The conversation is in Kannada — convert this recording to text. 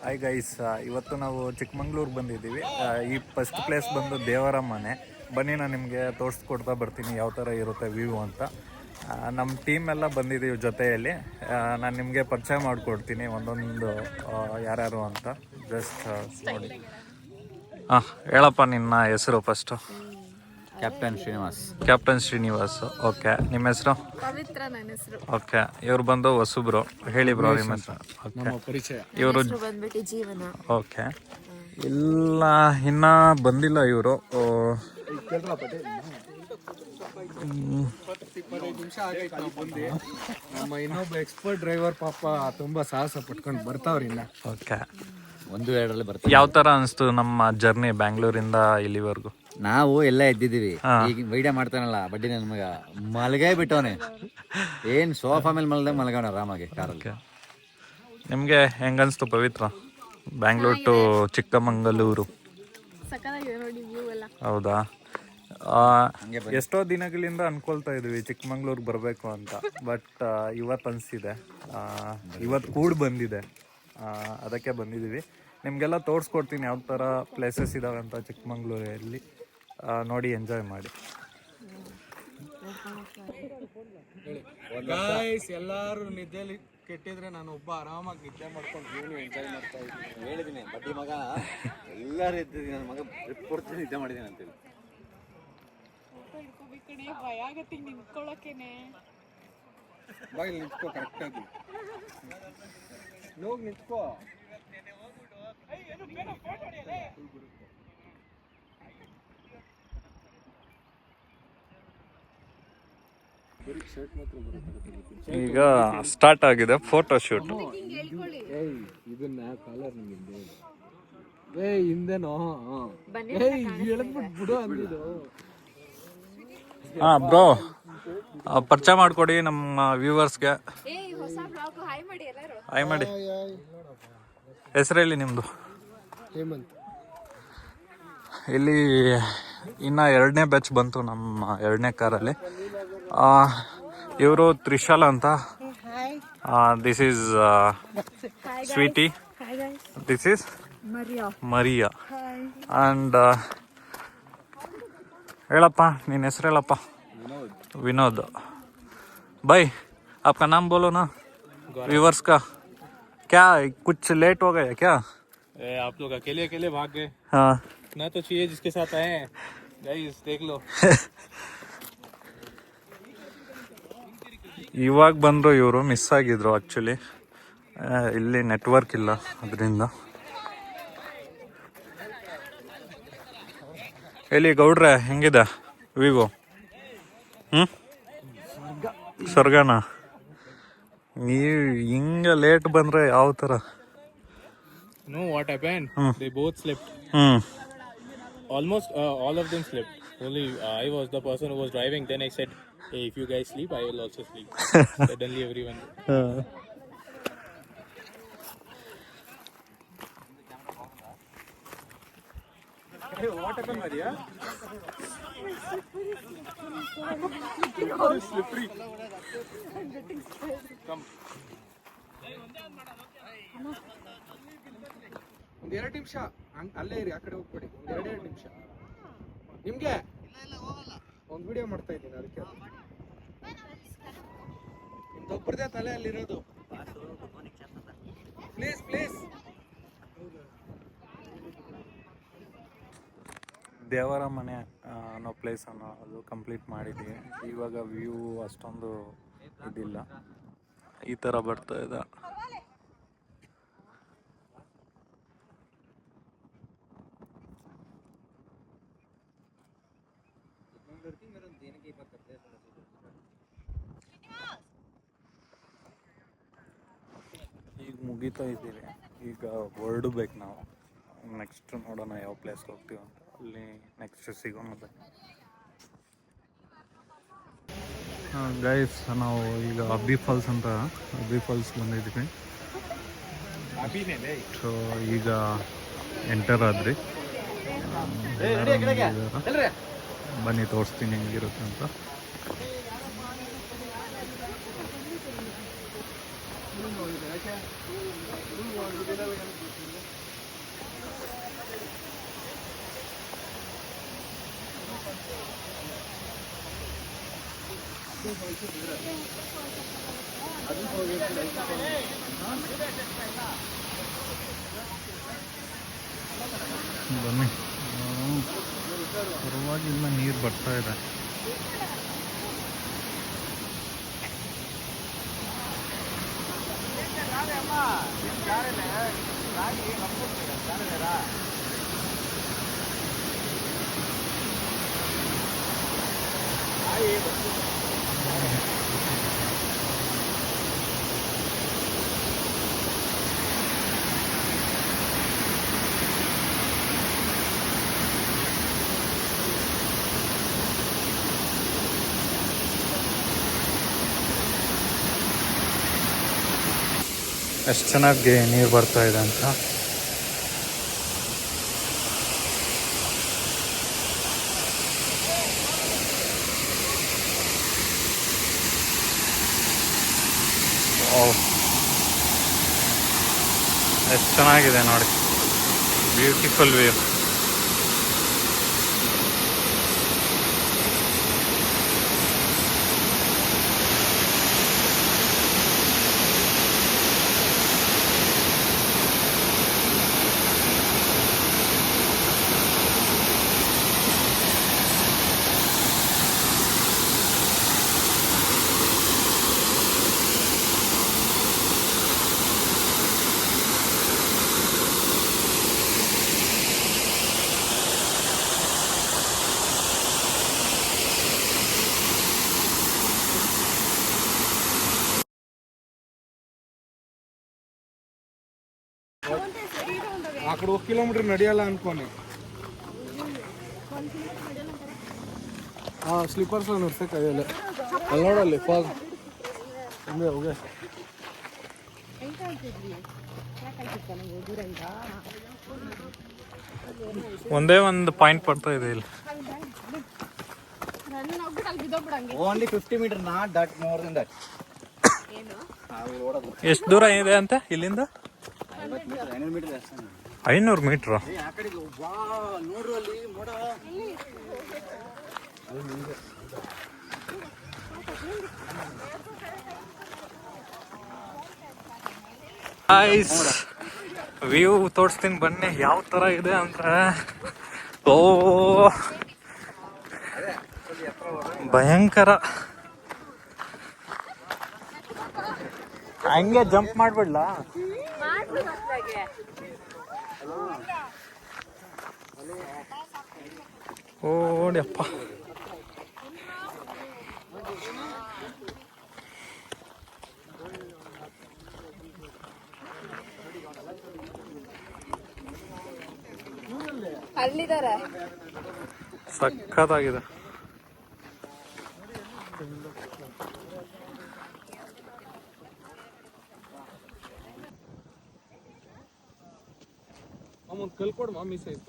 ಹಾಯ್ ಗೈಸ್, ಇವತ್ತು ನಾವು ಚಿಕ್ಕಮಂಗ್ಳೂರು ಬಂದಿದ್ದೀವಿ. ಈ ಫಸ್ಟ್ ಪ್ಲೇಸ್ ಬಂದು ದೇವರ ಮನೆ. ಬನ್ನಿ, ನಾನು ನಿಮಗೆ ತೋರಿಸ್ಕೊಡ್ತಾ ಬರ್ತೀನಿ ಯಾವ ಥರ ಇರುತ್ತೆ ವ್ಯೂ ಅಂತ. ನಮ್ಮ ಟೀಮ್ ಎಲ್ಲ ಬಂದಿದ್ದೀವಿ ಜೊತೆಯಲ್ಲಿ. ನಾನು ನಿಮಗೆ ಪರಿಚಯ ಮಾಡಿಕೊಡ್ತೀನಿ ಒಂದೊಂದು ಯಾರ್ಯಾರು ಅಂತ. ಜಸ್ಟ್ ನೋಡಿ. ಹೇಳಪ್ಪ ನಿನ್ನ ಹೆಸರು ಫಸ್ಟು. ಕ್ಯಾಪ್ಟನ್ ಶ್ರೀನಿವಾಸ್. ಓಕೆ, ನಿಮ್ಮ ಹೆಸರು? ಪವಿತ್ರ ನನ್ನ ಹೆಸರು. ಓಕೆ, ಇವ್ರು ಬಂದು ಹೊಸಬ್ರು. ಹೇಳಿ ಬ್ರೋ ನಿಮ್ಮ ಹೆಸರು. ಓಕೆ, ಇವರು ಬಂದ್ಬಿಟ್ಟು ಜೀವನ. ಓಕೆ, ಇಲ್ಲ ಇನ್ನ ಬಂದಿಲ್ಲ ಇವರು. ನಮ್ಮ ಇನ್ನೊಬ್ಬ ಎಕ್ಸ್ಪರ್ಟ್ ಡ್ರೈವರ್ ಪಾಪ ತುಂಬಾ ಸಾಹಸ ಪಟ್ಕೊಂಡು ಬರ್ತಾವ್ರಿ ಇನ್ನ. ಓಕೆ, 1-2 ಬರ್ತೀವಿ. ಯಾವ ತರ ಅನಿಸ್ತು ನಮ್ಮ ಜರ್ನಿ ಬ್ಯಾಂಗ್ಳೂರಿಂದ ಇಲ್ಲಿವರೆಗೂ? ನಾವು ಎಲ್ಲ ಎದ್ದಿದ್ದೀವಿ. ಈಗ ವೈಡಿಯೋ ಮಾಡ್ತಾನಲ್ಲ ಬಡ್ಡಿ ನನ್ನ ಮಗ ಮಲಗೇ ಬಿಟ್ಟವನೆ. ಏನ್ ಸೋಫಾ ಮೇಲೆ ಮಲಗವನ ಆರಾಮಾಗಿ ಕಾರಲ್ಲಿ. ನಿಮ್ಗೆ ಹೆಂಗನ್ಸ್ತು ಪವಿತ್ರ, ಬ್ಯಾಂಗ್ಳೂರ್ ಟು ಚಿಕ್ಕಮಂಗಳೂರು? ಸಕ್ಕತ್ತಾಗಿದೆ ನೋಡಿ ವ್ಯೂ ಎಲ್ಲ. ಹೌದಾ? ಎಷ್ಟೋ ದಿನಗಳಿಂದ ಅನ್ಕೊಳ್ತಾ ಇದ್ವಿ ಚಿಕ್ಕಮಂಗ್ಳೂರ್ ಬರಬೇಕು ಅಂತ. ಬಟ್ ಇವತ್ತು ಅನಿಸಿದೆ, ಇವತ್ತು ಕೂಡ ಬಂದಿದೆ. ಅದಕ್ಕೆ ಬಂದಿದ್ದೀವಿ. ನಿಮಗೆಲ್ಲ ತೋರಿಸ್ಕೊಡ್ತೀನಿ ಯಾವ ಥರ ಪ್ಲೇಸಸ್ ಇದ್ದಾವೆ ಅಂತ ಚಿಕ್ಕಮಂಗ್ಳೂರಲ್ಲಿ. ನೋಡಿ, ಎಂಜಾಯ್ ಮಾಡಿ. ಎಲ್ಲಾರು ನಿದ್ದೆಲಿ ಕೆಟ್ಟಿದ್ರೆ ನಾನು ಒಬ್ಬ ಆರಾಮಾಗಿ ನಿದ್ದೆ ಮಾಡ್ಕೊಂಡು ಏನು ಎಂಜಾಯ್ ಮಾಡ್ತಾ ಇದ್ದೀನಿ. ಹೇಳಿದ್ದೀನಿ ಬಡ್ಡಿ ಮಗ ಎಲ್ಲಾರು ಎದ್ದಿದ್ದೀನಿ, ನನ್ನ ಮಗ ಕೊಡ್ತೀನಿ ನಿದ್ದೆ ಮಾಡಿದ್ದೀನಿ ಅಂತೇಳಿ. ಭಯ ಆಗತ್ತೆ ನಿಂತ್ಕೊಳ್ಳೋಕೆನೆ. ಬಾಯಲ್ಲಿ ನಿಂತ್ಕೋ, ಕರೆಕ್ಟಾಗಿ ಹೋಗಿ ನಿಂತ್ಕೋ. ಈಗ ಸ್ಟಾರ್ಟ್ ಆಗಿದೆ ಫೋಟೋ ಶೂಟ್. ಇದನ್ನ ಕಾಲರ್ ನಿಂಗೆ ಹಿಂದೆನೋ ಬಿಡು ಅಂದಿದ್ದು. ಬ್ರೋ, ಪರಿಚಯ ಮಾಡಿಕೊಡಿ ನಮ್ಮ ವ್ಯೂವರ್ಸ್ಗೆ. ಹಾಯ್ ಮಾಡಿ. ಹೆಸರು ಹೇಳಿ ನಿಮ್ಮದು? ಹೇಮಂತ್. ಇಲ್ಲಿ ಇನ್ನು 2ನೇ ಬ್ಯಾಚ್ ಬಂತು ನಮ್ಮ 2ನೇ ಕಾರಲ್ಲಿ. ಇವರು ತ್ರಿಶಾಲ ಅಂತ. This is Sweety. This is Maria. And ಹೇಳಪ್ಪ ನಿನ್ನ ಹೆಸರು ಹೇಳಪ್ಪ. विनोद. भाई आपका नाम बोलो ना व्यूवर्स का. क्या कुछ लेट हो गया क्या? आप लोग अकेले अकेले भाग गए. हाँ, ना तो चाहिए जिसके साथ आए हैं. गाइस देख लो. ಇವಾಗ ಬಂದರು ಇವರು. ಮಿಸ್ ಆಗಿದ್ರು ಆ್ಯಕ್ಚುಲಿ. ಇಲ್ಲಿ ನೆಟ್ವರ್ಕ್ ಇಲ್ಲ, ಅದರಿಂದ. ಎಲ್ಲಿ ಗೌಡ್ರೆ, ಹೆಂಗಿದೆ ವಿವೋ? ಸ್ವರ್ಗನ? ನೀವು ಹಿಂಗೆ ಲೇಟ್ ಬಂದರೆ ಯಾವ ಥರ? No, what happened? They both slept. Almost all of them slept. Only I was the person who was driving. Then I said, hey, if you guys sleep, I will also sleep. Suddenly everyone. Hey, what happened, Maria? Slippery. Come. ಒಂದೆರಡು ನಿಮಿಷ ಅಲ್ಲೇ ಇರಿ, ಆ ಕಡೆ ಹೋಗ್ಬೇಡಿ. ಒಂದೆರಡು ನಿಮಿಷ ನಿಮ್ಗೆ ಒಂದು ವಿಡಿಯೋ ಮಾಡ್ತಾ ಇದ್ದೀನಿ, ಅದಕ್ಕೆ. ನಿಮ್ದೊಬ್ಬರದೇ ತಲೆ ಅಲ್ಲಿರೋದು. Please please. ದೇವರ ಮನೆ ಅನ್ನೋ ಪ್ಲೇಸನ್ನು ಅದು ಕಂಪ್ಲೀಟ್ ಮಾಡಿದ್ವಿ. ಇವಾಗ ವ್ಯೂ ಅಷ್ಟೊಂದು ಇದಿಲ್ಲ, ಈ ಥರ ಬರ್ತಾ ಇದೆ. ಈಗ ಮುಗಿತಾ ಇದ್ದೀವಿ. ಈಗ ಹೊರಡಬೇಕು ನಾವು. ನೆಕ್ಸ್ಟ್ ನೋಡೋಣ ಯಾವ ಪ್ಲೇಸ್ಗೆ ಹೋಗ್ತೀವಿ ಅಂತ. ಅಲ್ಲಿ ನೆಕ್ಸ್ಟ್ ಸಿಗೋಣ. ಗೈಸ್, ನಾವು ಈಗ ಅಬ್ಬಿ ಫಾಲ್ಸ್ ಅಂತ ಅಬ್ಬಿ ಫಾಲ್ಸ್ ಬಂದಿದ್ದೀವಿ. ಸೊ ಈಗ ಎಂಟರ್ ಆದ್ರಿ. ಬನ್ನಿ ತೋರಿಸ್ತೀನಿ ಹೆಂಗಿರುತ್ತೆ ಅಂತ. ಬನ್ನಿ, ಪರವಾಗಿಲ್ಲ, ನೀರು ಬರ್ತಾ ಇದೆ. ಎಷ್ಟು ಚೆನ್ನಾಗಿ ನೀರು ಬರ್ತಾ ಇದೆ ಅಂತ. ಎಷ್ಟು ಚೆನ್ನಾಗಿದೆ ನೋಡಿ, ಬ್ಯೂಟಿಫುಲ್ ವ್ಯೂ. అక్కడ 1 కిలోమీటర్ నడియాల అనుకోని ಸ್ಲಿಪ್ಪರ್ಸ್ ನಡ್ಸಕ್ಕೆ ಆಗಲ್ಲ. ಅಲ್ಲಿ ನೋಡಲ್ಲಿ ಫಾಗ್ ಹಿಂಗೆ ಹೋಗಿ. ಒಂದೇ ಒಂದು ಪಾಯಿಂಟ್ ಬರ್ತಾ ಇದೆ ಇಲ್ಲಿ. Only 50 metre, not that more than that. ಎಷ್ಟು ದೂರ ಇದೆ ಅಂತ ಇಲ್ಲಿಂದ? 500 ಮೀಟರ್ ಅಷ್ಟೇ. 500 ಮೀಟ್ರು. ಆ ಕಡೆ ವಾ ನೋಡ್ರು ಅಲ್ಲಿ ಮೋಡ. ವ್ಯೂ ತೋರಿಸ್ತೀನಿ ಬನ್ನಿ ಯಾವ ತರ ಇದೆ ಅಂದ್ರೆ, ಓ ಭಯಂಕರ. ಹಂಗೆ ಜಂಪ್ ಮಾಡ್ಬಿಡ್ಲಾ? ಓಡಿಯಪ್ಪ. ಅಲ್ಲಿದ್ದಾರೆ, ಸಖತ್ತಾಗಿದೆ. ಕಲ್ಕೊಡ್ ಮಾಮಿ ಸೈಜ್